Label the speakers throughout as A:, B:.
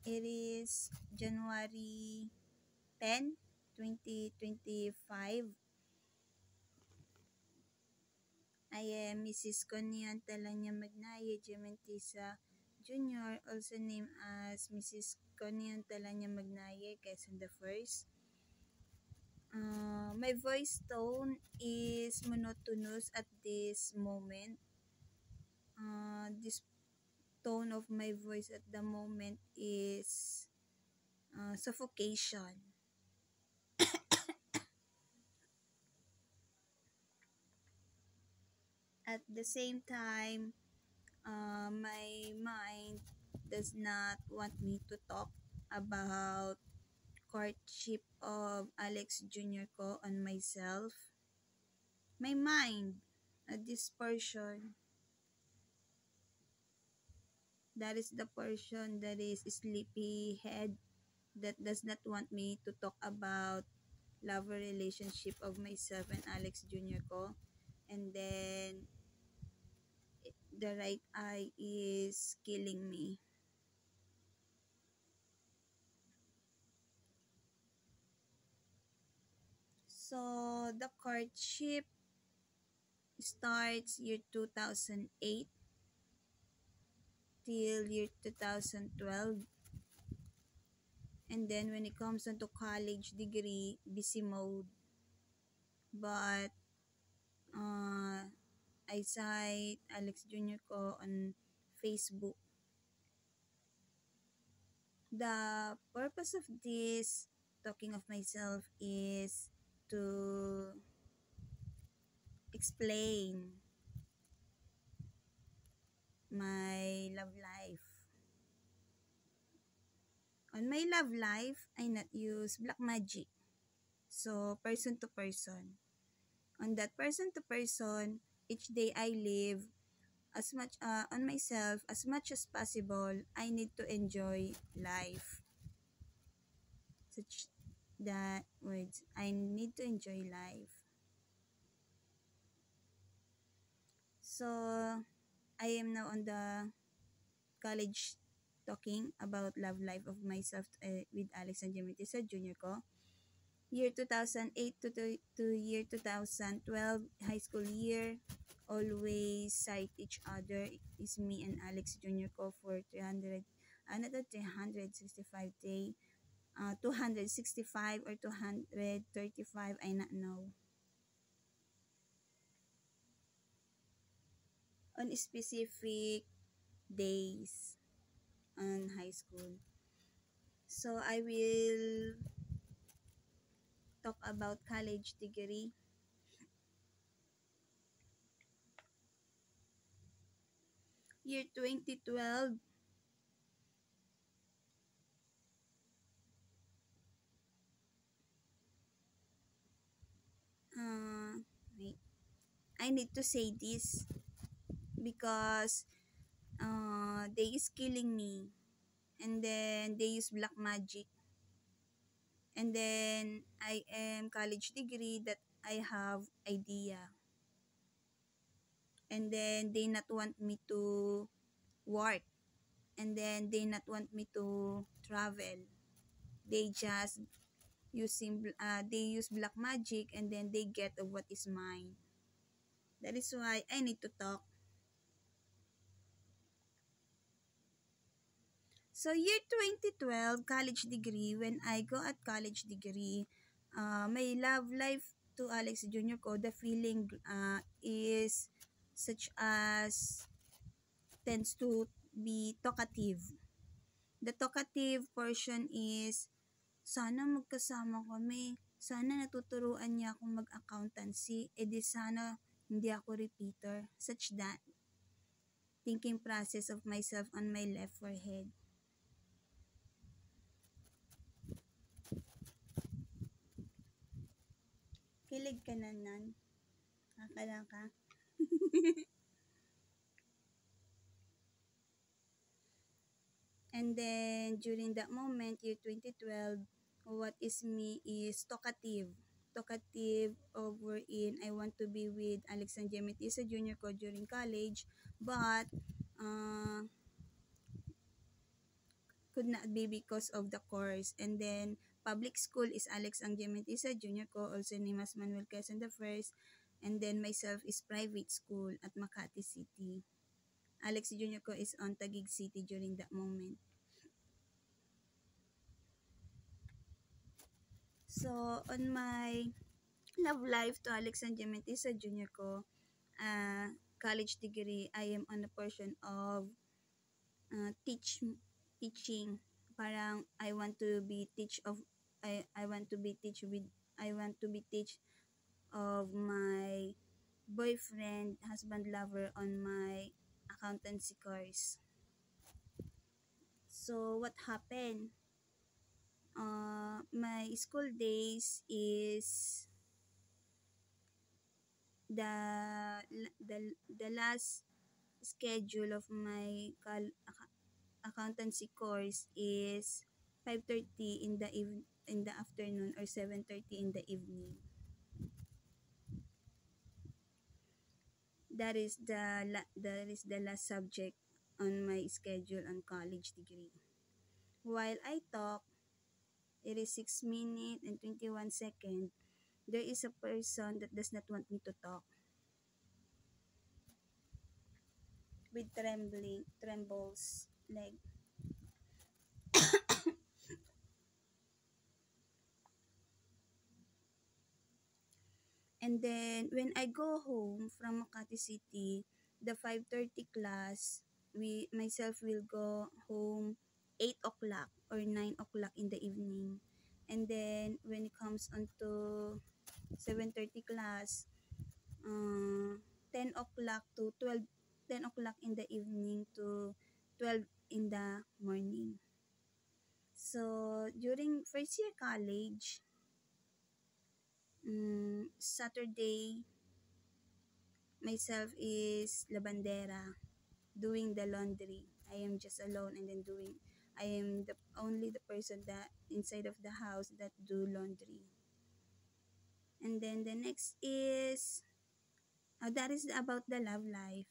A: It is January 10, 2025. I am Mrs. Conian Talanya Magnaye Gementisa Jr., also named as Mrs. Conian Talanya Magnaye, Quezon the First. My voice tone is monotonous at this moment. This tone of my voice at the moment is suffocation. At the same time, my mind does not want me to talk about courtship of Alex Jr. ko on myself. My mind, this portion, that is the portion that is sleepy head that does not want me to talk about lover relationship of myself and Alex Jr. ko. And then, the right eye is killing me. So, the courtship starts year 2008 till year 2012. And then when it comes onto college degree, busy mode. But I cite Alex Jr. ko on Facebook. The purpose of this talking of myself is to explain my love life. On my love life, I not use black magic. So, person to person. On that person to person, each day I live as much on myself as much as possible. I need to enjoy life. Such that words. I need to enjoy life. So, I am now on the college talking about love life of myself with Alex and Gemetisa Jr. ko. Year 2008 to year 2012, high school year, always sight each other is me and Alex Jr. ko for 300, another 365 day, 265 or 235, I not know. On specific days on high school. So I will talk about college degree. Year 2012, wait, I need to say this because they is killing me, and then they use black magic, and then I am college degree that I have idea, and then they not want me to work, and then they not want me to travel. They just they use black magic, and then they get what is mine. That is why I need to talk. So year 2012, college degree, when I go at college degree, my love life to Alex Jr. ko, the feeling is such as tends to be talkative. The talkative portion is, sana magkasama kami, sana natuturuan niya akong mag-accountancy, edi sana hindi ako repeater, such that thinking process of myself on my left forehead. Kilig ka na nan. Kakala ka. And then, during that moment, year 2012, what is me is talkative. Talkative of wherein I want to be with Alexander Metisa Jr. ko during college. But, could not be because of the course. And then public school is Alex Angiamentisa Junior Co, also Nimas Manuel Quezon the First. And then myself is private school at Makati City. Alex Junior Co is on Taguig City during that moment. So on my love life to Alex Angiamentisa Junior Co, college degree, I am on a portion of teaching. Parang I want to be teach of I want to be teach with I want to be teach of my boyfriend, husband, lover on my accountancy course. So what happened? My school days is the last schedule of my accountancy course is 5:30 in the in the afternoon or 7:30 in the evening. That is the last subject on my schedule on college degree. While I talk, it is 6 minutes and 21 seconds. There is a person that does not want me to talk with trembles leg. And then when I go home from Makati City, the 5:30 class, we myself will go home 8 o'clock or 9 o'clock in the evening. And then when it comes on to 7:30 class, 10 o'clock to 12, 10 o'clock in the evening to 12 in the morning. So during first year college, Saturday, myself is labandera, doing the laundry. I am just alone and then I am the only the person that inside of the house that do laundry. And then the next is, that is about the love life.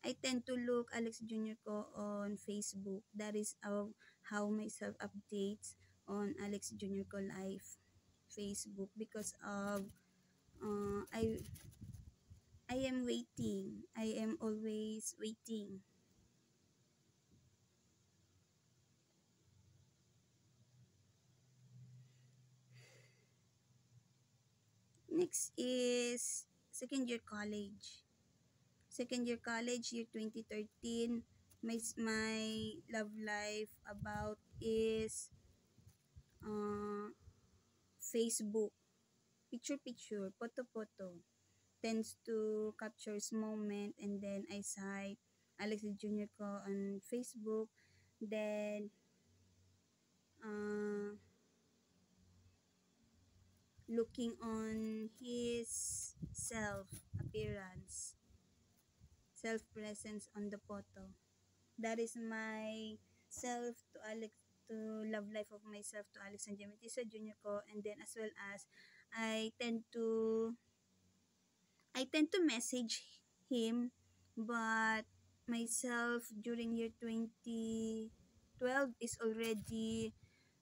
A: I tend to look Alex Junior Co on Facebook. That is how myself updates on Alex Junior Co life Facebook because of uh, I I am waiting. I am always waiting. Next is second year college. Second year college, year 2013. My love life about is Facebook. Picture, photo. Tends to captures moment and then I cite Alex Junior Co on Facebook. Then uh, looking on his self appearance, self presence on the photo. That is my self to Alex to love life of myself to Alexander Metisa Junior Co, and then as well as I tend to I tend to message him, but myself during year 2012 is already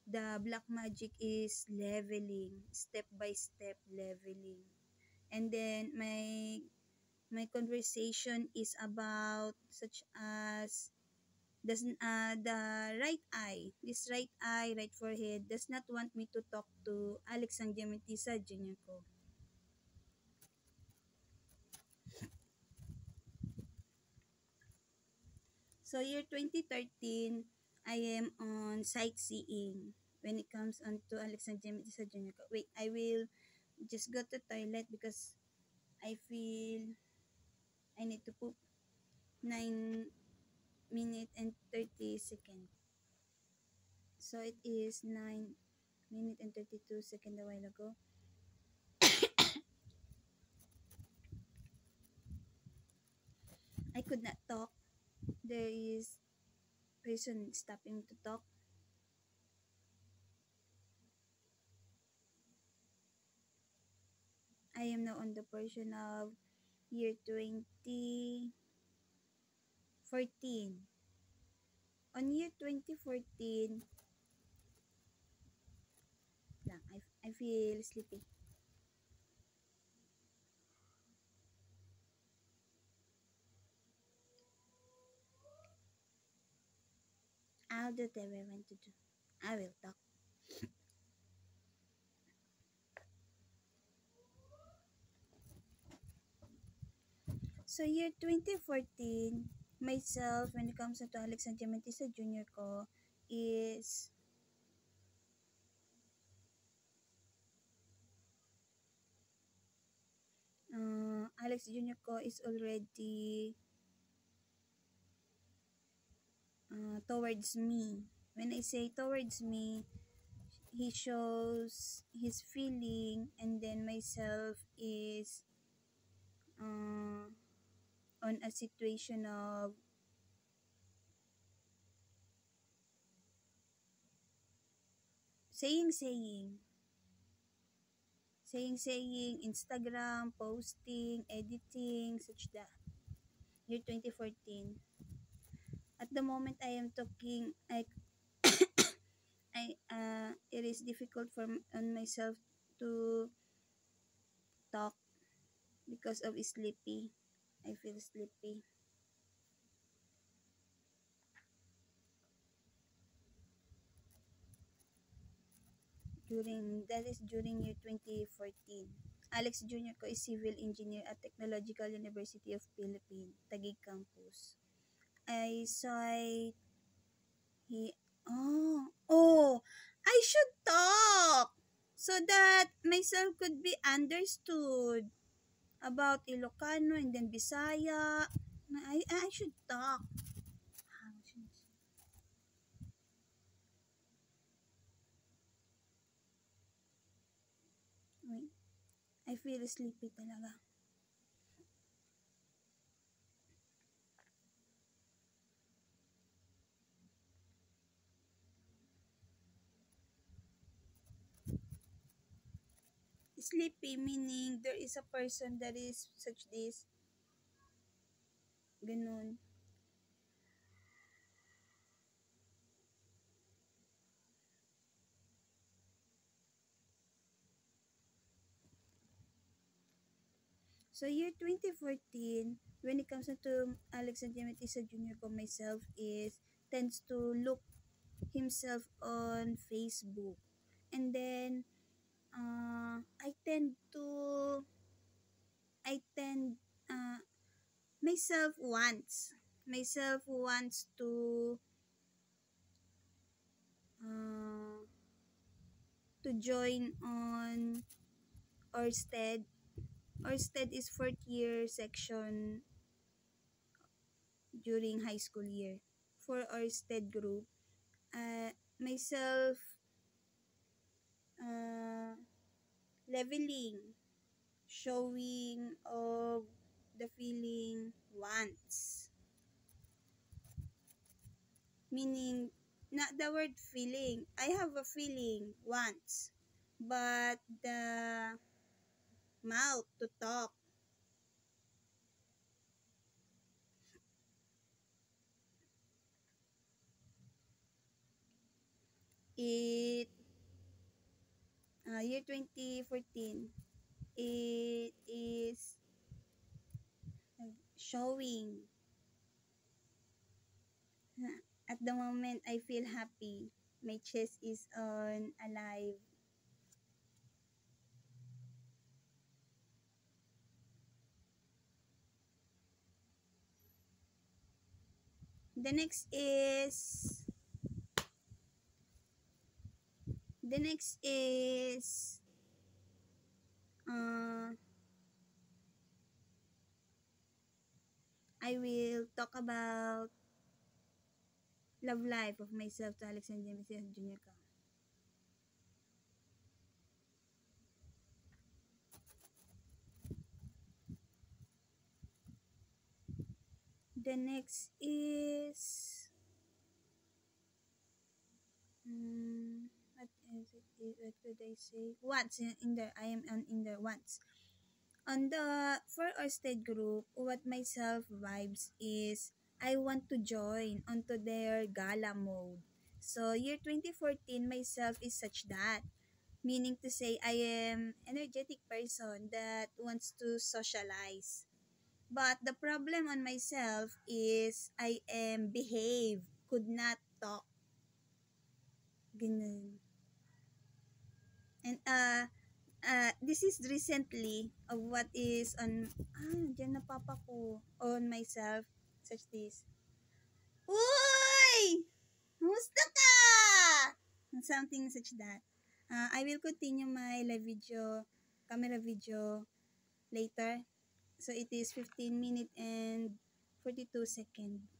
A: the black magic is leveling, step by step leveling. And then my conversation is about such as the right eye, this right forehead does not want me to talk to Alexandria Metisa Junior Co. So year 2013, I am on sightseeing when it comes on to Alexandria Metisa Junior Co. Wait, I will just go to toilet because I feel I need to poop 9 minutes and 30 seconds. So it is 9 minutes and 32 seconds a while ago. I could not talk. There is person stopping to talk. I am now on the portion of year 2014. On year 2014, lang. I feel sleepy. I'll do whatever I want to do. I will talk. So year 2014, myself, when it comes to Alex and Diamantista Jr. ko, is Alex Jr. ko is already towards me. When I say towards me, he shows his feeling, and then myself is uh, on a situation of saying, Instagram, posting, editing, such that. Year 2014. At the moment I am talking, it is difficult for on myself to talk because of sleepy. I feel sleepy. During year 2014. Alex Jr. ko is civil engineer at Technological University of Philippines, Taguig Campus. I saw he oh, I should talk so that myself could be understood about Ilocano and then Bisaya. I should talk. Wait, I feel sleepy talaga. Sleepy meaning there is a person that is such this, ganun. So year 2014, when it comes to Alex and Diamatisa Jr. ko myself is tends to look himself on Facebook. And then I tend myself wants uh, to join on Orsted. Orsted is fourth year section during high school year. For Orsted group, myself uh, leveling, showing of the feeling wants. Meaning, not the word feeling. I have a feeling wants. But the mouth to talk, it year 2014, it is showing. At the moment, I feel happy. My chest is on alive. The next is the next is uh, I will talk about love life of myself to Alexander Messias Jr. Ka. The next is what is it? What could I say? Once in there, I am in there once. On the for our state group, what myself vibes is I want to join onto their gala mode. So year 2014, myself is such that. meaning to say I am energetic person that wants to socialize. But the problem on myself is I am behave, could not talk. Ganun. And this is recently of what is on dyan na papa ko on myself such this. Uy! Musta ka? Something such that. I will continue my live video, camera video later. So it is 15 minutes and 42 seconds.